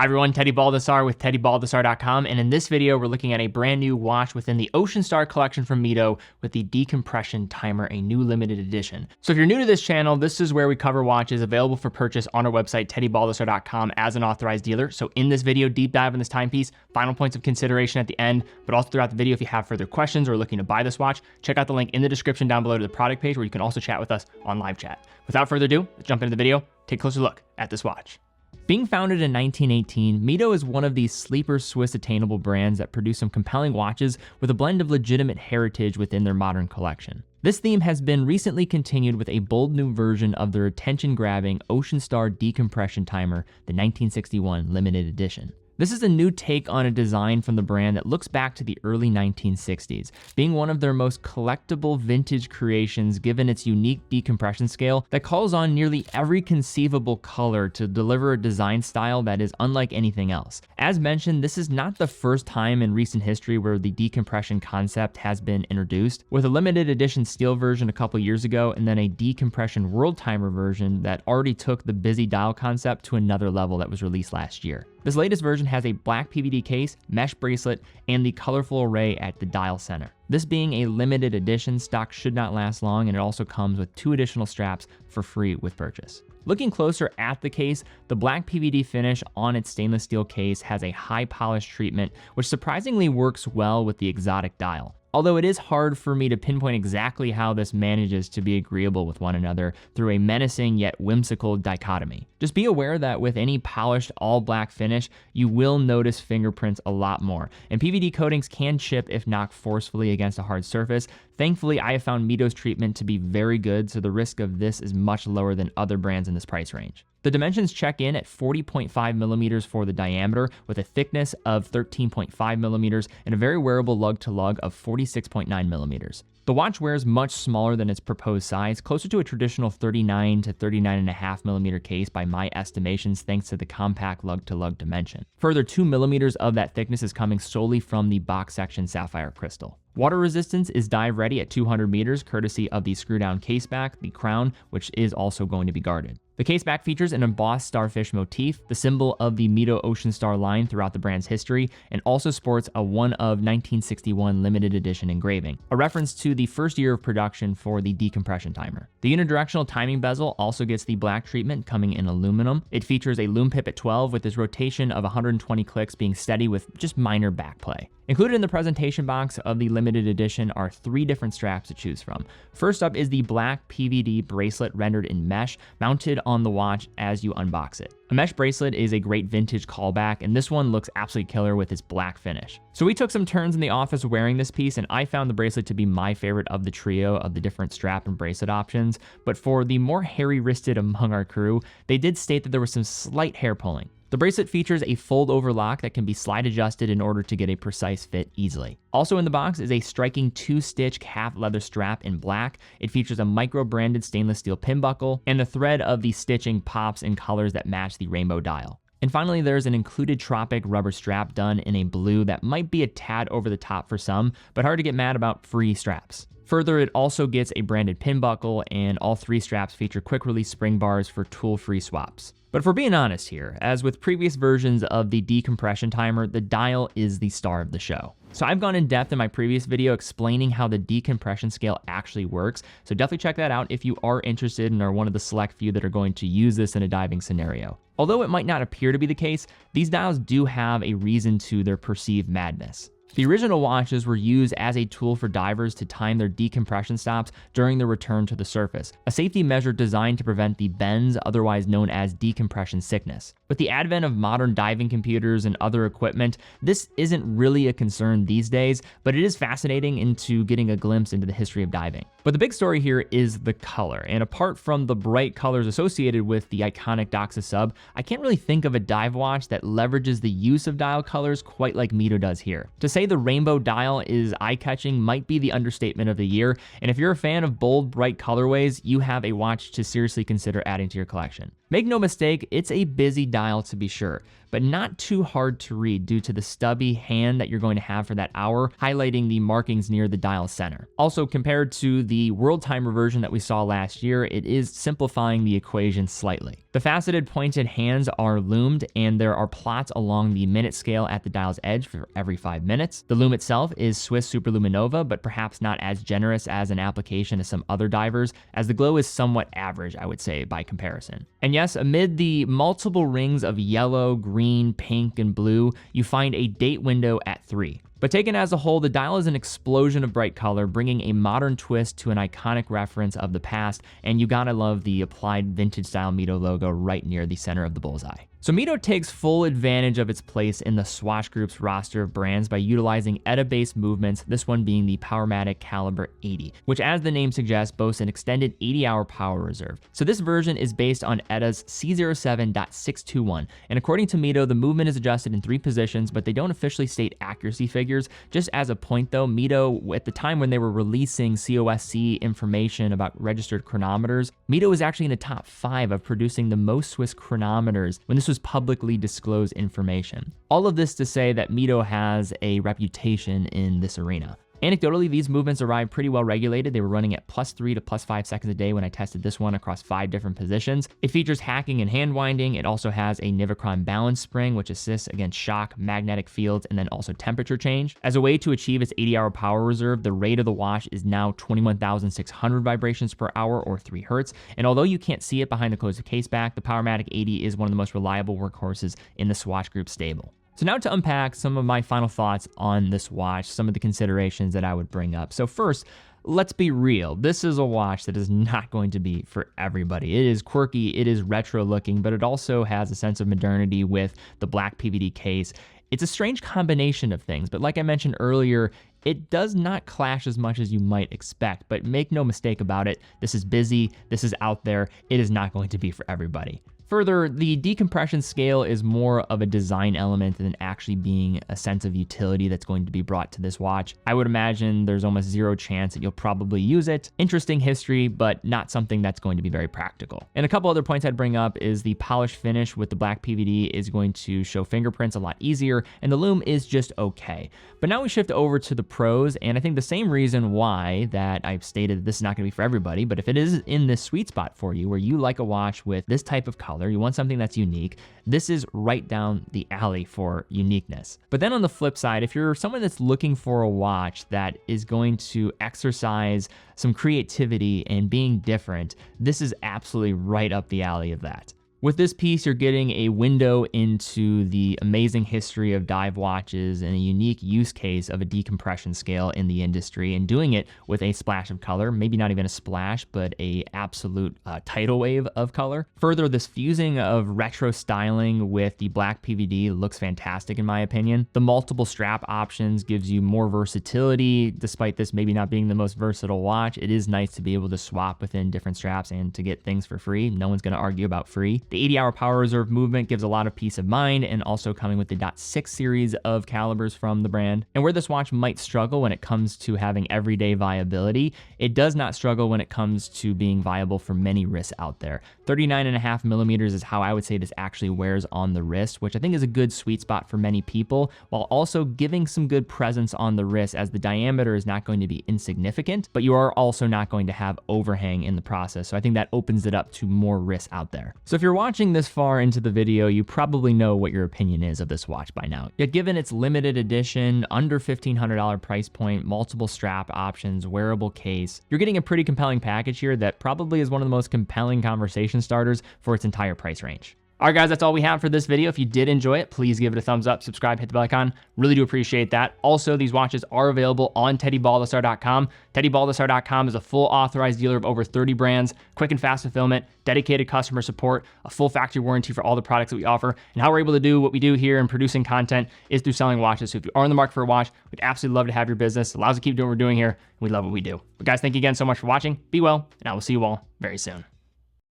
Hi everyone, Teddy Baldassarre with TeddyBaldassarre.com, and in this video we're looking at a brand new watch within the Ocean Star collection from MIDO with the Decompression Timer, a new limited edition. So if you're new to this channel, this is where we cover watches available for purchase on our website, TeddyBaldassarre.com, as an authorized dealer. So in this video, deep dive on this timepiece, final points of consideration at the end, but also throughout the video, if you have further questions or looking to buy this watch, check out the link in the description down below to the product page where you can also chat with us on live chat. Without further ado, let's jump into the video, take a closer look at this watch. Being founded in 1918, MIDO is one of these sleeper Swiss attainable brands that produce some compelling watches with a blend of legitimate heritage within their modern collection. This theme has been recently continued with a bold new version of their attention-grabbing Ocean Star Decompression Timer, the 1961 limited edition. This is a new take on a design from the brand that looks back to the early 1960s, being one of their most collectible vintage creations given its unique decompression scale that calls on nearly every conceivable color to deliver a design style that is unlike anything else. As mentioned, this is not the first time in recent history where the decompression concept has been introduced, with a limited edition steel version a couple years ago and then a decompression world timer version that already took the busy dial concept to another level that was released last year. This latest version has a black PVD case, mesh bracelet, and the colorful array at the dial center. This being a limited edition, stock should not last long, and it also comes with 2 additional straps for free with purchase. Looking closer at the case, the black PVD finish on its stainless steel case has a high polish treatment, which surprisingly works well with the exotic dial. Although it is hard for me to pinpoint exactly how this manages to be agreeable with one another through a menacing yet whimsical dichotomy. Just be aware that with any polished all black finish, you will notice fingerprints a lot more, and PVD coatings can chip if knocked forcefully against a hard surface. Thankfully, I have found MIDO's treatment to be very good, so the risk of this is much lower than other brands in this price range. The dimensions check in at 40.5 millimeters for the diameter, with a thickness of 13.5 millimeters and a very wearable lug-to-lug of 46.9 millimeters. The watch wears much smaller than its proposed size, closer to a traditional 39 to 39.5 millimeter case by my estimations, thanks to the compact lug-to-lug dimension. Further, 2 millimeters of that thickness is coming solely from the box section sapphire crystal. Water resistance is dive ready at 200 meters, courtesy of the screw down case back, the crown, which is also going to be guarded. The case back features an embossed starfish motif, the symbol of the MIDO Ocean Star line throughout the brand's history, and also sports a one of 1961 limited edition engraving, a reference to the first year of production for the decompression timer. The unidirectional timing bezel also gets the black treatment, coming in aluminum. It features a loom pip at 12 with its rotation of 120 clicks being steady with just minor backplay. Included in the presentation box of the limited edition are 3 different straps to choose from. First up is the black PVD bracelet rendered in mesh, mounted on the watch as you unbox it. A mesh bracelet is a great vintage callback, and this one looks absolutely killer with its black finish. So we took some turns in the office wearing this piece, and I found the bracelet to be my favorite of the trio of the different strap and bracelet options. But for the more hairy-wristed among our crew, they did state that there was some slight hair pulling. The bracelet features a fold-over lock that can be slide adjusted in order to get a precise fit easily. Also in the box is a striking 2-stitch calf leather strap in black. It features a micro-branded stainless steel pin buckle, and the thread of the stitching pops in colors that match the rainbow dial. And finally, there's an included Tropic rubber strap done in a blue that might be a tad over the top for some, but hard to get mad about free straps. Further, it also gets a branded pin buckle, and all 3 straps feature quick-release spring bars for tool-free swaps. But if we're being honest here, as with previous versions of the decompression timer, the dial is the star of the show. So I've gone in depth in my previous video explaining how the decompression scale actually works, so definitely check that out if you are interested and are one of the select few that are going to use this in a diving scenario. Although it might not appear to be the case, these dials do have a reason to their perceived madness. The original watches were used as a tool for divers to time their decompression stops during their return to the surface, a safety measure designed to prevent the bends, otherwise known as decompression sickness. With the advent of modern diving computers and other equipment, this isn't really a concern these days, but it is fascinating into getting a glimpse into the history of diving. But the big story here is the color, and apart from the bright colors associated with the iconic Doxa sub, I can't really think of a dive watch that leverages the use of dial colors quite like MIDO does here. To say the rainbow dial is eye-catching might be the understatement of the year, and if you're a fan of bold, bright colorways, you have a watch to seriously consider adding to your collection. Make no mistake, it's a busy dial to be sure, but not too hard to read due to the stubby hand that you're going to have for that hour, highlighting the markings near the dial center. Also, compared to the world timer version that we saw last year, it is simplifying the equation slightly. The faceted pointed hands are loomed, and there are plots along the minute scale at the dial's edge for every 5 minutes. The loom itself is Swiss Superluminova, but perhaps not as generous as an application as some other divers, as the glow is somewhat average, I would say, by comparison. And yes, amid the multiple rings of yellow, green, pink, and blue, you find a date window at 3. But taken as a whole, the dial is an explosion of bright color, bringing a modern twist to an iconic reference of the past, and you gotta love the applied vintage-style MIDO logo right near the center of the bullseye. So MIDO takes full advantage of its place in the Swatch Group's roster of brands by utilizing ETA-based movements, this one being the Powermatic Caliber 80, which, as the name suggests, boasts an extended 80-hour power reserve. So this version is based on ETA's C07.621, and according to MIDO, the movement is adjusted in 3 positions, but they don't officially state accuracy figures. Just as a point though, MIDO, at the time when they were releasing COSC information about registered chronometers, MIDO was actually in the top 5 of producing the most Swiss chronometers when this was publicly disclosed information. All of this to say that MIDO has a reputation in this arena. Anecdotally, these movements arrived pretty well regulated. They were running at +3 to +5 seconds a day when I tested this one across 5 different positions. It features hacking and hand winding. It also has a Nivacron balance spring, which assists against shock, magnetic fields, and then also temperature change. As a way to achieve its 80-hour power reserve, the rate of the watch is now 21,600 vibrations per hour, or 3 Hertz. And although you can't see it behind the closed case back, the Powermatic 80 is one of the most reliable workhorses in the Swatch Group stable. So now to unpack some of my final thoughts on this watch, some of the considerations that I would bring up. So first, let's be real. This is a watch that is not going to be for everybody. It is quirky, it is retro looking, but it also has a sense of modernity with the black PVD case. It's a strange combination of things, but like I mentioned earlier, it does not clash as much as you might expect, but make no mistake about it, this is busy, this is out there, it is not going to be for everybody. Further, the decompression scale is more of a design element than actually being a sense of utility that's going to be brought to this watch. I would imagine there's almost zero chance that you'll probably use it. Interesting history, but not something that's going to be very practical. And a couple other points I'd bring up is the polished finish with the black PVD is going to show fingerprints a lot easier, and the loom is just okay. But now we shift over to the pros, and I think the same reason why that I've stated this is not going to be for everybody, but if it is in this sweet spot for you, where you like a watch with this type of color, you want something that's unique, this is right down the alley for uniqueness. But then on the flip side, if you're someone that's looking for a watch that is going to exercise some creativity and being different, this is absolutely right up the alley of that. With this piece, you're getting a window into the amazing history of dive watches and a unique use case of a decompression scale in the industry, and doing it with a splash of color, maybe not even a splash, but a absolute tidal wave of color. Further, this fusing of retro styling with the black PVD looks fantastic in my opinion. The multiple strap options gives you more versatility. Despite this maybe not being the most versatile watch, it is nice to be able to swap within different straps and to get things for free. No one's going to argue about free. The 80-hour power reserve movement gives a lot of peace of mind, and also coming with the .6 series of calibers from the brand. And where this watch might struggle when it comes to having everyday viability, it does not struggle when it comes to being viable for many wrists out there. 39.5 millimeters is how I would say this actually wears on the wrist, which I think is a good sweet spot for many people, while also giving some good presence on the wrist, as the diameter is not going to be insignificant, but you are also not going to have overhang in the process. So I think that opens it up to more wrists out there. So if you're watching this far into the video, you probably know what your opinion is of this watch by now. Yet given its limited edition, under $1,500 price point, multiple strap options, wearable case, you're getting a pretty compelling package here that probably is one of the most compelling conversation starters for its entire price range. All right, guys, that's all we have for this video. If you did enjoy it, please give it a thumbs up, subscribe, hit the bell icon. Really do appreciate that. Also, these watches are available on TeddyBaldassarre.com. TeddyBaldassarre.com is a full authorized dealer of over 30 brands, quick and fast fulfillment, dedicated customer support, a full factory warranty for all the products that we offer. And how we're able to do what we do here in producing content is through selling watches. So if you are in the market for a watch, we'd absolutely love to have your business. It allows us to keep doing what we're doing here. We love what we do. But guys, thank you again so much for watching. Be well, and I will see you all very soon.